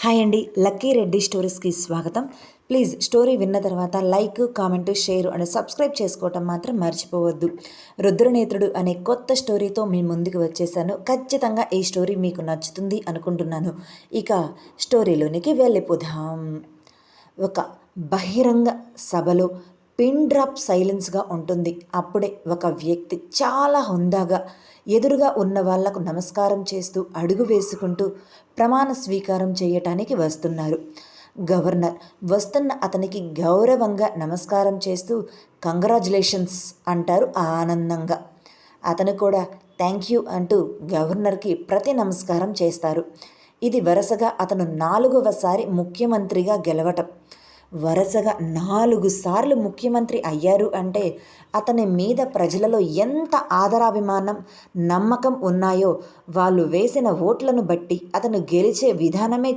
Hi అండి, lucky Reddy స్టోరీస్కి స్వాగతం. Please story విన్న తర్వాత like, comment, share and subscribe చేసుకోవటం మాత్రం మర్చిపోవద్దు. రుద్రనేత్రుడు అనే కొత్త స్టోరీతో మీ ముందుకు వచ్చేసాను. ఖచ్చితంగా ఈ స్టోరీ మీకు నచ్చుతుంది అనుకుంటున్నాను. ఇక స్టోరీలోనికి వెళ్ళిపోదాం. ఒక బహిరంగ సభలో పిన్ డ్రాప్ సైలెన్స్గా ఉంటుంది. అప్పుడే ఒక వ్యక్తి చాలా హుందాగా ఎదురుగా ఉన్న వాళ్లకు నమస్కారం చేస్తూ అడుగు వేసుకుంటూ ప్రమాణ స్వీకారం చేయటానికి వస్తున్నారు. గవర్నర్ వస్తున్న అతనికి గౌరవంగా నమస్కారం చేస్తూ కంగ్రాచులేషన్స్ అంటారు ఆనందంగా. అతను కూడా థ్యాంక్ యూ అంటూ గవర్నర్కి ప్రతి నమస్కారం చేస్తారు. ఇది వరుసగా అతను 4వసారి ముఖ్యమంత్రిగా గెలవటం. వరుసగా 4 సార్లు ముఖ్యమంత్రి అయ్యారు అంటే అతని మీద ప్రజలలో ఎంత ఆదరాభిమానం, నమ్మకం ఉన్నాయో వాళ్ళు వేసిన ఓట్లను బట్టి అతను గెలిచే విధానమే